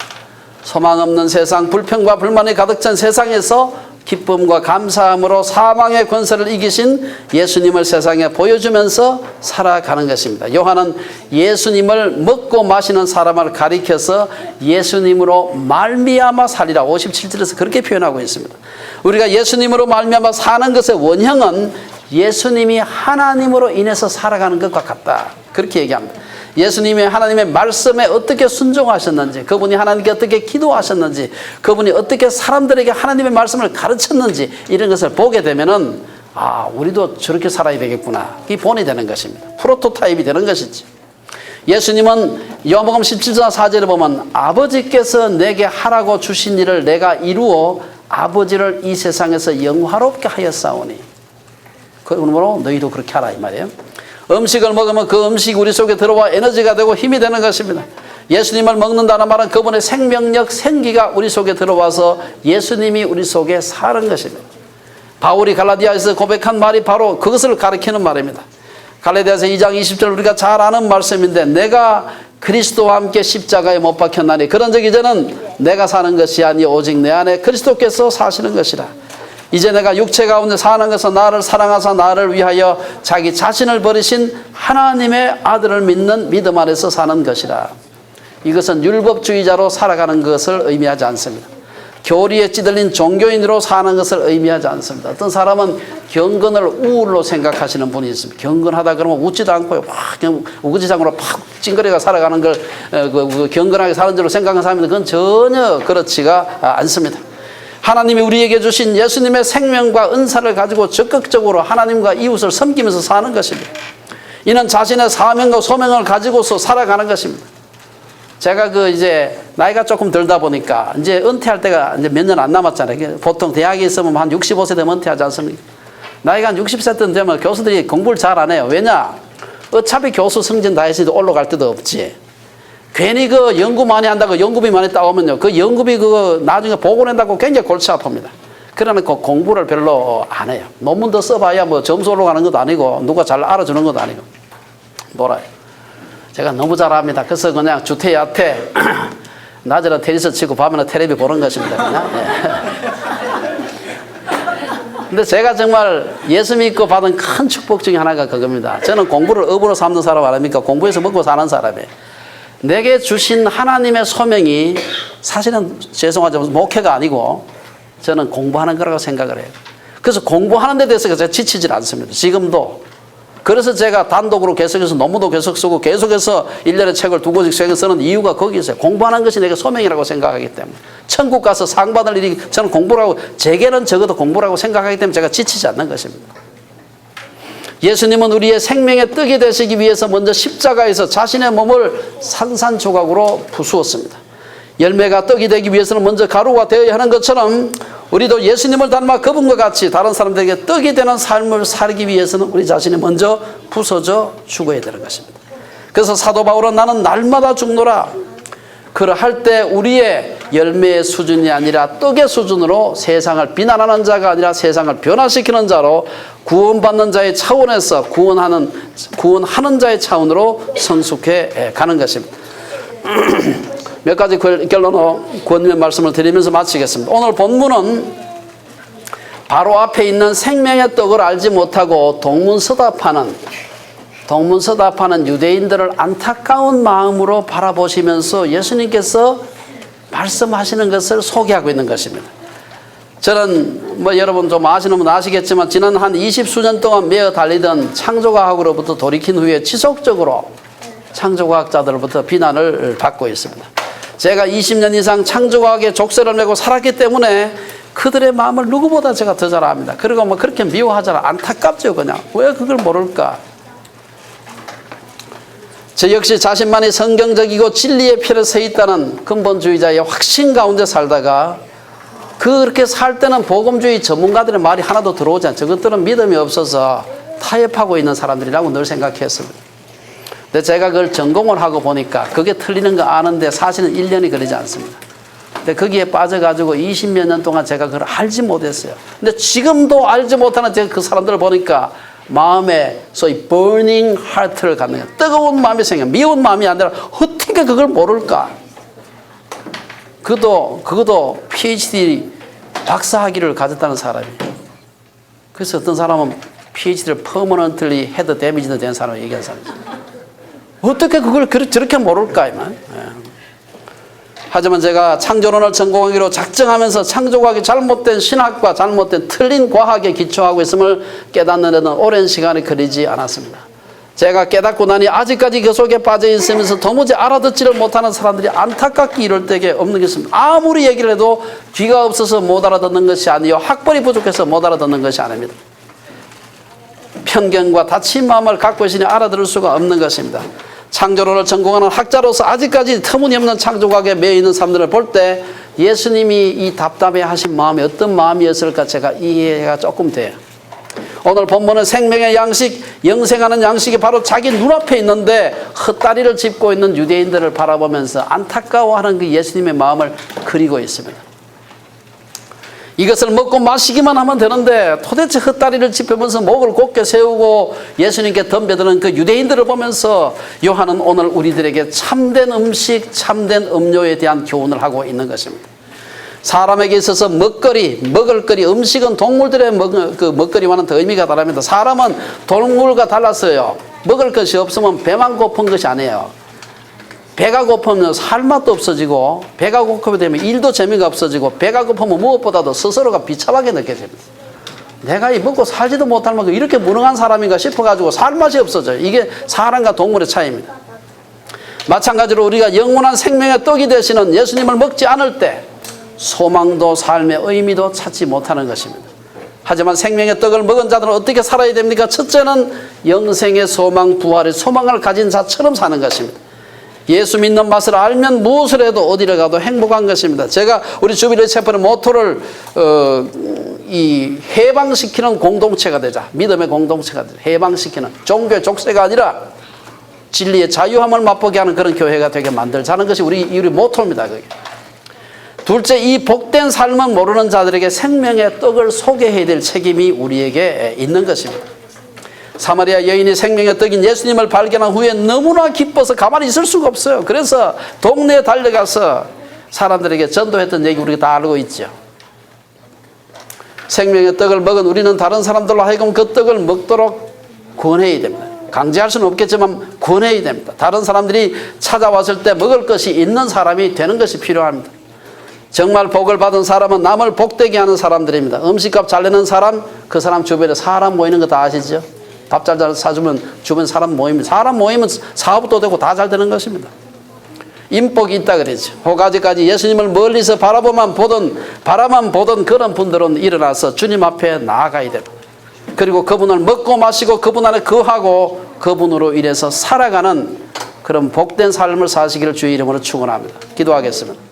소망 없는 세상, 불평과 불만이 가득 찬 세상에서 기쁨과 감사함으로 사망의 권세를 이기신 예수님을 세상에 보여주면서 살아가는 것입니다. 요한은 예수님을 먹고 마시는 사람을 가리켜서 예수님으로 말미암아 살리라 57절에서 그렇게 표현하고 있습니다. 우리가 예수님으로 말미암아 사는 것의 원형은 예수님이 하나님으로 인해서 살아가는 것과 같다. 그렇게 얘기합니다. 예수님이 하나님의 말씀에 어떻게 순종하셨는지, 그분이 하나님께 어떻게 기도하셨는지, 그분이 어떻게 사람들에게 하나님의 말씀을 가르쳤는지, 이런 것을 보게 되면은 우리도 저렇게 살아야 되겠구나, 이 본이 되는 것입니다. 프로토타입이 되는 것이지. 예수님은 요한복음 17장 4절에 보면 아버지께서 내게 하라고 주신 일을 내가 이루어 아버지를 이 세상에서 영화롭게 하였사오니, 그러므로 너희도 그렇게 하라, 이 말이에요. 음식을 먹으면 그 음식이 우리 속에 들어와 에너지가 되고 힘이 되는 것입니다. 예수님을 먹는다는 말은 그분의 생명력, 생기가 우리 속에 들어와서 예수님이 우리 속에 사는 것입니다. 바울이 갈라디아에서 고백한 말이 바로 그것을 가리키는 말입니다. 갈라디아서 2장 20절 우리가 잘 아는 말씀인데 내가 그리스도와 함께 십자가에 못 박혔나니 그런즉 이제는 내가 사는 것이 아니 오직 내 안에 그리스도께서 사시는 것이라. 이제 내가 육체 가운데 사는 것은 나를 사랑하사 나를 위하여 자기 자신을 버리신 하나님의 아들을 믿는 믿음 안에서 사는 것이라. 이것은 율법주의자로 살아가는 것을 의미하지 않습니다. 교리에 찌들린 종교인으로 사는 것을 의미하지 않습니다. 어떤 사람은 경건을 우울로 생각하시는 분이 있습니다. 경건하다 그러면 웃지도 않고요. 막 그냥 우거지장으로 팍 찡그려가 살아가는 걸 경건하게 사는 줄로 생각하는 사람인데 그건 전혀 그렇지가 않습니다. 하나님이 우리에게 주신 예수님의 생명과 은사를 가지고 적극적으로 하나님과 이웃을 섬기면서 사는 것입니다. 이는 자신의 사명과 소명을 가지고서 살아가는 것입니다. 제가 이제 나이가 조금 들다 보니까 이제 은퇴할 때가 이제 몇 년 안 남았잖아요. 보통 대학에 있으면 한 65세 되면 은퇴하지 않습니까? 나이가 한 60세 되면 교수들이 공부를 잘 안 해요. 왜냐? 어차피 교수 승진 다 했으니 올라갈 데도 없지. 괜히 연구 많이 한다고 연구비 많이 따오면요. 연구비 나중에 보고 낸다고 굉장히 골치 아픕니다. 그러니까 공부를 별로 안 해요. 논문도 써봐야 점수 올라가는 것도 아니고 누가 잘 알아주는 것도 아니고. 놀아요. 제가 너무 잘합니다. 그래서 그냥 주태야태 낮에는 테니스 치고 밤에는 텔레비 보는 것입니다. 그냥. 근데 제가 정말 예수 믿고 받은 큰 축복 중에 하나가 그겁니다. 저는 공부를 업으로 삼는 사람 아닙니까? 공부해서 먹고 사는 사람이에요. 내게 주신 하나님의 소명이 사실은 죄송하지만 목회가 아니고 저는 공부하는 거라고 생각을 해요. 그래서 공부하는 데 대해서 제가 지치질 않습니다. 지금도. 그래서 제가 단독으로 계속해서 논문도 계속 쓰고 계속해서 1년에 책을 2권씩 쓰는 이유가 거기 있어요. 공부하는 것이 내게 소명이라고 생각하기 때문에. 천국 가서 상 받을 일이 저는 공부라고, 제게는 적어도 공부라고 생각하기 때문에 제가 지치지 않는 것입니다. 예수님은 우리의 생명의 떡이 되시기 위해서 먼저 십자가에서 자신의 몸을 산산조각으로 부수었습니다. 열매가 떡이 되기 위해서는 먼저 가루가 되어야 하는 것처럼 우리도 예수님을 닮아 그분과 같이 다른 사람들에게 떡이 되는 삶을 살기 위해서는 우리 자신이 먼저 부서져 죽어야 되는 것입니다. 그래서 사도 바울은 나는 날마다 죽노라. 그러할 때 우리의 열매의 수준이 아니라 떡의 수준으로 세상을 비난하는 자가 아니라 세상을 변화시키는 자로 구원받는 자의 차원에서 구원하는 자의 차원으로 성숙해 가는 것입니다. 몇 가지 결론으로 권면의 말씀을 드리면서 마치겠습니다. 오늘 본문은 바로 앞에 있는 생명의 떡을 알지 못하고 동문서답하는 유대인들을 안타까운 마음으로 바라보시면서 예수님께서 말씀하시는 것을 소개하고 있는 것입니다. 저는 여러분 좀 아시는 분 아시겠지만 지난 한 20수년 동안 매어 달리던 창조과학으로부터 돌이킨 후에 지속적으로 창조과학자들로부터 비난을 받고 있습니다. 제가 20년 이상 창조과학의 족쇄를 메고 살았기 때문에 그들의 마음을 누구보다 제가 더 잘 압니다. 그리고 그렇게 미워하잖아. 안타깝죠 그냥. 왜 그걸 모를까? 저 역시 자신만이 성경적이고 진리의 편에 서 있다는 근본주의자의 확신 가운데 살다가 그렇게 살 때는 복음주의 전문가들의 말이 하나도 들어오지 않죠. 저것들은 믿음이 없어서 타협하고 있는 사람들이라고 늘 생각했습니다. 근데 제가 그걸 전공을 하고 보니까 그게 틀리는 거 아는데 사실은 1년이 걸리지 않습니다. 근데 거기에 빠져가지고 20몇 년 동안 제가 그걸 알지 못했어요. 근데 지금도 알지 못하는 제가 그 사람들을 보니까 마음에 소위 burning heart를 갖는 거예요. 뜨거운 마음이 생겨요. 미운 마음이 아니라 어떻게 그걸 모를까? 그것도 PhD 박사학위를 가졌다는 사람이에요. 그래서 어떤 사람은 PhD를 permanently head damage도 된 사람을 얘기한 사람이에요. 어떻게 그걸 저렇게 모를까? 하지만 제가 창조론을 전공하기로 작정하면서 창조과학이 잘못된 신학과 잘못된 틀린 과학에 기초하고 있음을 깨닫는 데는 오랜 시간이 걸리지 않았습니다. 제가 깨닫고 나니 아직까지 그 속에 빠져 있으면서 도무지 알아듣지를 못하는 사람들이 안타깝게 이럴 때에 없는 게 있습니다. 아무리 얘기를 해도 귀가 없어서 못 알아듣는 것이 아니요 학벌이 부족해서 못 알아듣는 것이 아닙니다. 편견과 닫힌 마음을 갖고 있으니 알아들을 수가 없는 것입니다. 창조론을 전공하는 학자로서 아직까지 터무니없는 창조과학에 매여 있는 사람들을 볼 때 예수님이 이 답답해하신 마음이 어떤 마음이었을까 제가 이해가 조금 돼요. 오늘 본문은 생명의 양식, 영생하는 양식이 바로 자기 눈앞에 있는데 헛다리를 짚고 있는 유대인들을 바라보면서 안타까워하는 그 예수님의 마음을 그리고 있습니다. 이것을 먹고 마시기만 하면 되는데 도대체 헛다리를 짚으면서 목을 곧게 세우고 예수님께 덤벼드는 그 유대인들을 보면서 요한은 오늘 우리들에게 참된 음식, 참된 음료에 대한 교훈을 하고 있는 것입니다. 사람에게 있어서 먹을 거리, 음식은 동물들의 먹거리와는 더 의미가 다릅니다. 사람은 동물과 달랐어요. 먹을 것이 없으면 배만 고픈 것이 아니에요. 배가 고프면 살 맛도 없어지고, 배가 고프게 되면 일도 재미가 없어지고, 배가 고프면 무엇보다도 스스로가 비참하게 느껴집니다. 내가 이 먹고 살지도 못할 만큼 이렇게 무능한 사람인가 싶어가지고 살 맛이 없어져요. 이게 사람과 동물의 차이입니다. 마찬가지로 우리가 영원한 생명의 떡이 되시는 예수님을 먹지 않을 때 소망도 삶의 의미도 찾지 못하는 것입니다. 하지만 생명의 떡을 먹은 자들은 어떻게 살아야 됩니까? 첫째는 영생의 소망, 부활의 소망을 가진 자처럼 사는 것입니다. 예수 믿는 맛을 알면 무엇을 해도 어디를 가도 행복한 것입니다. 제가 우리 주비를 체포의 모토를 해방시키는 공동체가 되자, 믿음의 공동체가 되자, 해방시키는 종교의 족쇄가 아니라 진리의 자유함을 맛보게 하는 그런 교회가 되게 만들자는 것이 우리 모토입니다. 그게. 둘째, 이 복된 삶을 모르는 자들에게 생명의 떡을 소개해야 될 책임이 우리에게 있는 것입니다. 사마리아 여인이 생명의 떡인 예수님을 발견한 후에 너무나 기뻐서 가만히 있을 수가 없어요. 그래서 동네에 달려가서 사람들에게 전도했던 얘기 우리가 다 알고 있죠. 생명의 떡을 먹은 우리는 다른 사람들로 하여금 그 떡을 먹도록 권해야 됩니다. 강제할 수는 없겠지만 권해야 됩니다. 다른 사람들이 찾아왔을 때 먹을 것이 있는 사람이 되는 것이 필요합니다. 정말 복을 받은 사람은 남을 복되게 하는 사람들입니다. 음식값 잘 내는 사람, 그 사람 주변에 사람 모이는 거 다 아시죠? 밥 잘 사주면 주변 사람 모입니다. 사람 모이면 사업도 되고 다 잘 되는 것입니다. 인복이 있다 그러죠. 호가지까지 예수님을 멀리서 바라만 보던 그런 분들은 일어나서 주님 앞에 나아가야 됩니다. 그리고 그분을 먹고 마시고 그분 안에 거하고 그분으로 인해서 살아가는 그런 복된 삶을 사시기를 주의 이름으로 축원합니다. 기도하겠습니다.